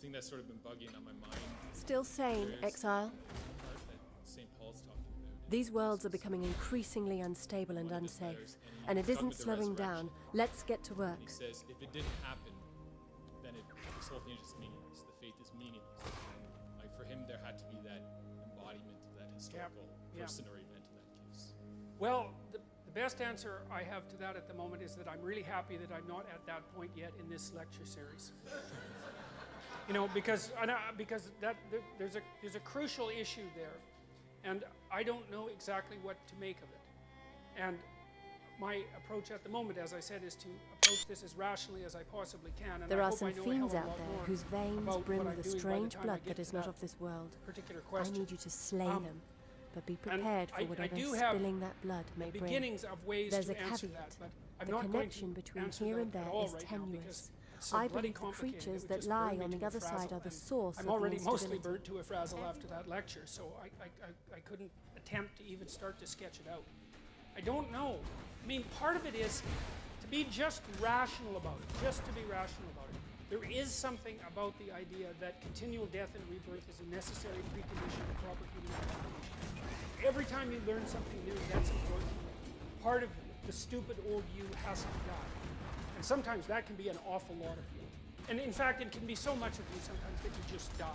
thing that's sort of been bugging on my mind. Still sane, Exile? Part that St. Paul's talking about. These worlds are becoming increasingly unstable and unsafe, and it isn't slowing down. Let's get to work. And he says, if it didn't happen, then this whole thing is just meaningless. The faith is meaningless. Like for him, there had to be that embodiment of that historical person or event in that case. Well, the best answer I have to that at the moment is that I'm really happy that I'm not at that point yet in this lecture series. You know, because there's a crucial issue there, and I don't know exactly what to make of it. And my approach at the moment, as I said, is to approach this as rationally as I possibly can. And There I are hope some I know a fiends hell of a out lot there more whose veins about brim what with I'm a doing by the strange time I blood get that is to not that of this world. particular I question. need you to slay them, but be prepared for I whatever do have spilling that blood may bring. beginnings of ways There's to a answer caveat. that, but I'm The not going connection to between answer here that and at there all is right now because tenuous. it's so I bloody believe the complicated. creatures It would that just lie burn me on to the a other side frazzle, are the and source I'm of the already mostly instability. burnt to a frazzle after that lecture, so I couldn't attempt to even start to sketch it out. I don't know. I mean, part of it is to be just rational about it, just to be rational about it. There is something about the idea that continual death and rebirth is a necessary precondition to proper human transformation. Every time you learn something new, that's important. Part of the stupid old you has to die. And sometimes that can be an awful lot of you. And in fact, it can be so much of you sometimes that you just die.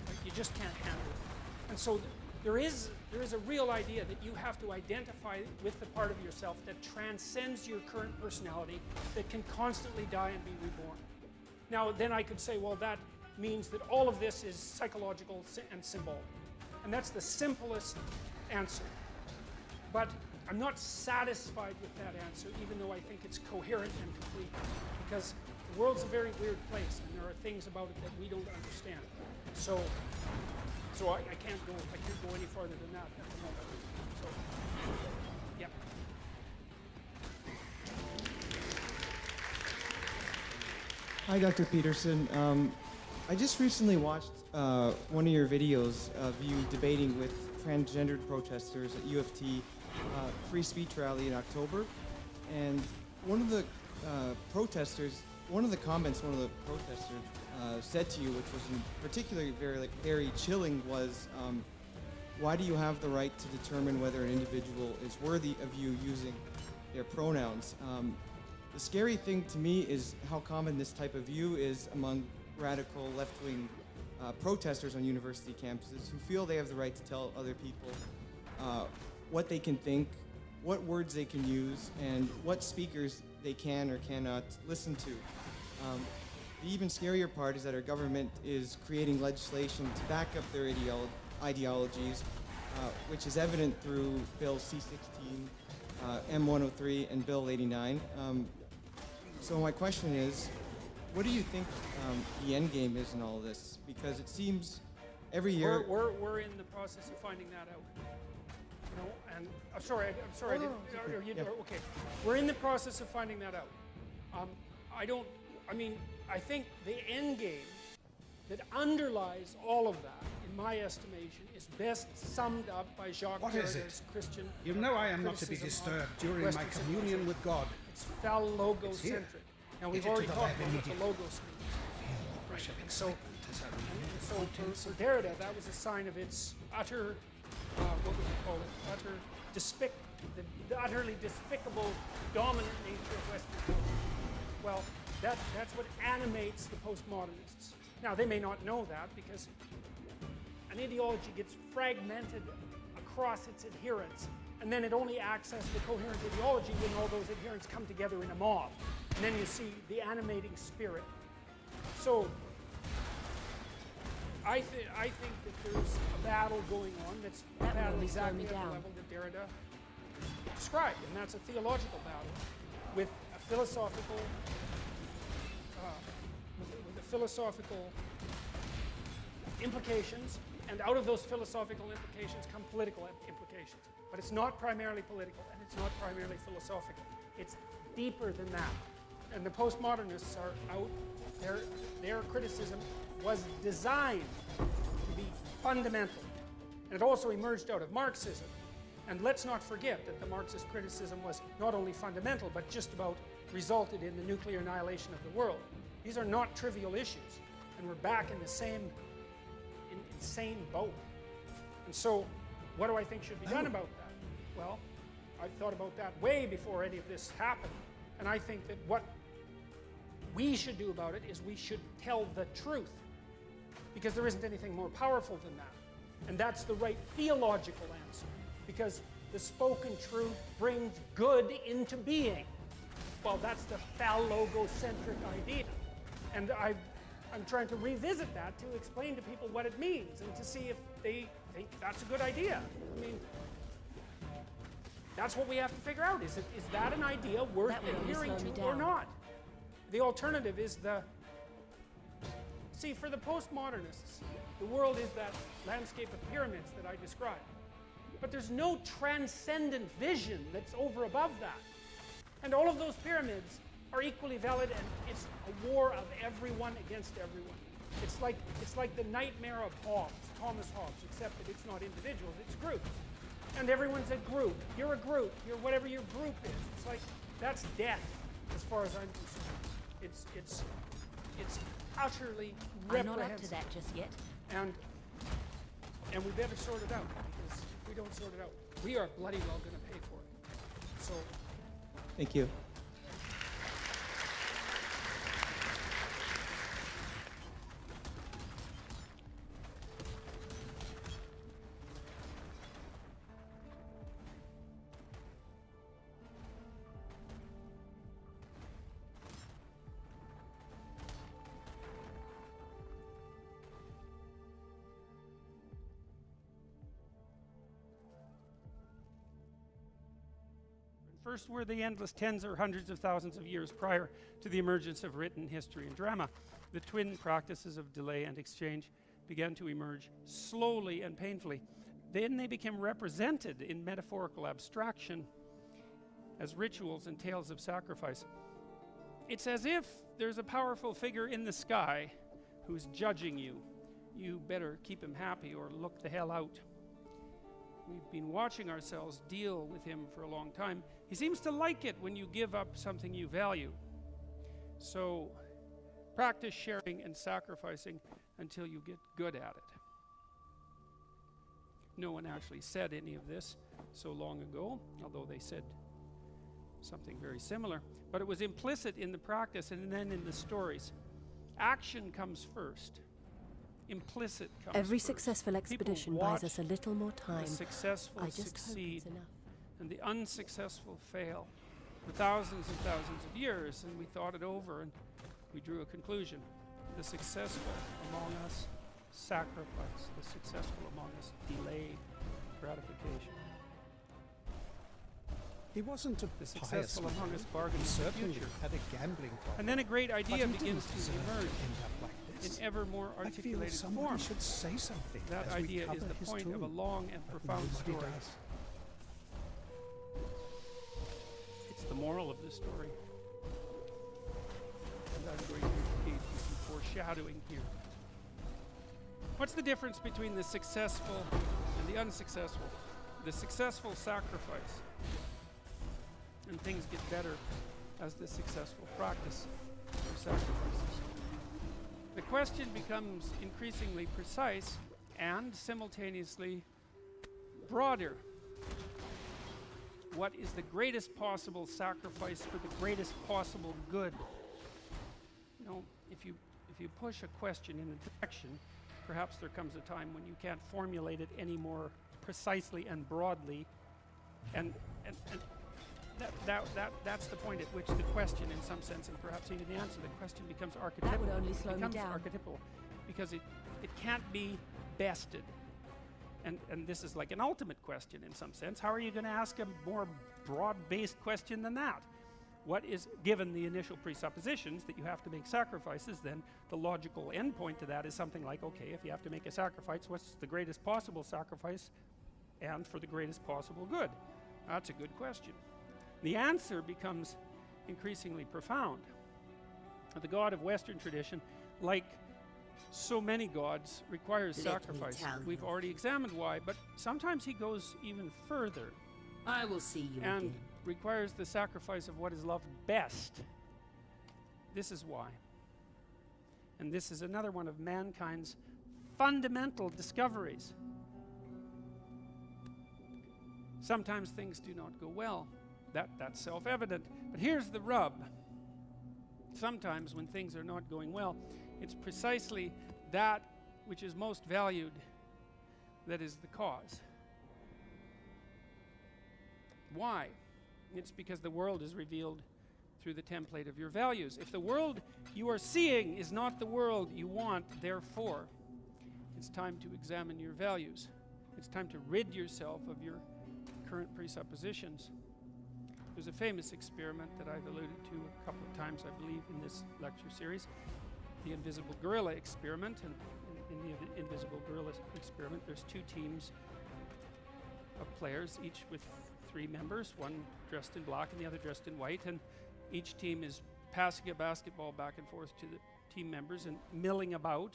Like you just can't handle it. And so there is a real idea that you have to identify with the part of yourself that transcends your current personality, that can constantly die and be reborn. Now, then I could say, well, that means that all of this is psychological and symbolic. And that's the simplest answer. But I'm not satisfied with that answer, even though I think it's coherent and complete. Because the world's a very weird place, and there are things about it that we don't understand. So I can't go any farther than that at the moment. So, yeah. Hi, Dr. Peterson. I just recently watched one of your videos of you debating with transgendered protesters at U of T free speech rally in October, and one of the protesters said to you, which was particularly very chilling, was, why do you have the right to determine whether an individual is worthy of you using their pronouns? The scary thing to me is how common this type of view is among radical left-wing protesters on university campuses who feel they have the right to tell other people what they can think, what words they can use, and what speakers they can or cannot listen to. The even scarier part is that our government is creating legislation to back up their ideologies, which is evident through Bill C-16, M-103, and Bill 89. So my question is, what do you think the end game is in all this? Because it seems every year... We're in the process of finding that out. You know, and I'm sorry. Okay, we're in the process of finding that out. I think the end game that underlies all of that, in my estimation, is best summed up by Jacques Derrida's Christian. You know I am not to be disturbed during my communion with God. It's phallogocentric. Now we've already talked about what the logos mean. So for Derrida, that was a sign of its utter, what would you call it? The utterly despicable, dominant nature of Western culture. Well, that's what animates the postmodernists. Now, they may not know that because an ideology gets fragmented across its adherents, and then it only acts as the coherent ideology when all those adherents come together in a mob. And then you see the animating spirit. So, I think that there's a battle going on that's exactly at the level that Derrida described, and that's a theological battle with a philosophical implications, and out of those philosophical implications come political implications. But it's not primarily political, and it's not primarily philosophical. It's deeper than that. And the postmodernists are out. Their criticism was designed to be fundamental. And it also emerged out of Marxism. And let's not forget that the Marxist criticism was not only fundamental, but just about resulted in the nuclear annihilation of the world. These are not trivial issues. and we're back in the same insane boat. And so, what do I think should be done about that? Well, I've thought about that way before any of this happened. And I think that what we should do about it is we should tell the truth. Because there isn't anything more powerful than that. And that's the right theological answer. Because the spoken truth brings good into being. Well, that's the phallogocentric idea. And I'm trying to revisit that to explain to people what it means and to see if they think that's a good idea. I mean, that's what we have to figure out. Is that an idea worth adhering to or not? The alternative is see, for the postmodernists, the world is that landscape of pyramids that I described. But there's no transcendent vision that's over above that. And all of those pyramids are equally valid, and it's a war of everyone against everyone. It's like the nightmare of Hobbes, Thomas Hobbes, except that it's not individuals, it's groups. And everyone's a group. You're a group. You're whatever your group is. It's like, that's death, as far as I'm concerned. It's utterly reprehensible. I'm not up to that just yet. And we better sort it out, because if we don't sort it out, we are bloody well going to pay for it. So, Thank you. First were the endless tens or hundreds of thousands of years prior to the emergence of written history and drama. The twin practices of delay and exchange began to emerge slowly and painfully. Then they became represented in metaphorical abstraction as rituals and tales of sacrifice. It's as if there's a powerful figure in the sky who's judging you. You better keep him happy or look the hell out. We've been watching ourselves deal with him for a long time. He seems to like it when you give up something you value. So practice sharing and sacrificing until you get good at it. No one actually said any of this so long ago, although they said something very similar. But it was implicit in the practice and then in the stories. Action comes first. Implicit comes Every first. successful expedition People buys us a little more time. The successful I just succeed hope it's enough. and the unsuccessful fail for thousands and thousands of years, and we thought it over and we drew a conclusion. The successful among us sacrifice, the successful among us delay gratification. He wasn't a The pious successful man. among us bargain He for the certainly future. had a gambling problem. And then a great But idea he begins didn't to deserve emerge end up like this. in ever more I feel articulated somebody form. should say something. That as we idea is cover the his point of a tomb. long and But profound nobody story. does. It's the moral of the story. And I'm going to indicate some foreshadowing here. What's the difference between the successful and the unsuccessful? The successful sacrifice, and things get better as the successful practice their sacrifices. The question becomes increasingly precise and simultaneously broader. What is the greatest possible sacrifice for the greatest possible good? You know, if you push a question in a direction, perhaps there comes a time when you can't formulate it any more precisely and broadly, and that's the point at which the question, in some sense, and perhaps even the answer, the question becomes archetypal. That would only slow me becomes down. archetypal because it can't be bested. And this is like an ultimate question in some sense. How are you going to ask a more broad-based question than that? What is, given the initial presuppositions that you have to make sacrifices, then the logical endpoint to that is something like, okay, if you have to make a sacrifice, what's the greatest possible sacrifice and for the greatest possible good? That's a good question. The answer becomes increasingly profound. The God of Western tradition, like so many gods, requires Let me sacrifice. tell We've you. already examined why, but sometimes he goes even further I will see you and again. requires the sacrifice of what is loved best. This is why. And this is another one of mankind's fundamental discoveries. Sometimes things do not go well. That's self-evident. But here's the rub. Sometimes when things are not going well, it's precisely that which is most valued that is the cause. Why? It's because the world is revealed through the template of your values. If the world you are seeing is not the world you want, therefore, it's time to examine your values. It's time to rid yourself of your current presuppositions. There's a famous experiment that I've alluded to a couple of times, I believe, in this lecture series, the invisible gorilla experiment. And in the invisible gorilla experiment, there's two teams of players, each with 3 members, one dressed in black and the other dressed in white, and each team is passing a basketball back and forth to the team members and milling about.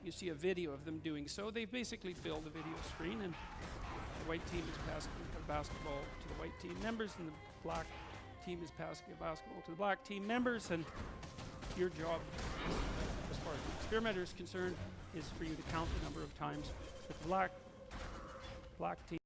You see a video of them doing so. They basically fill the video screen, and the white team is passing a basketball to the white team members, and the black team is passing a basketball to the black team members. And your job, as far as the experimenter is concerned, is for you to count the number of times that the black team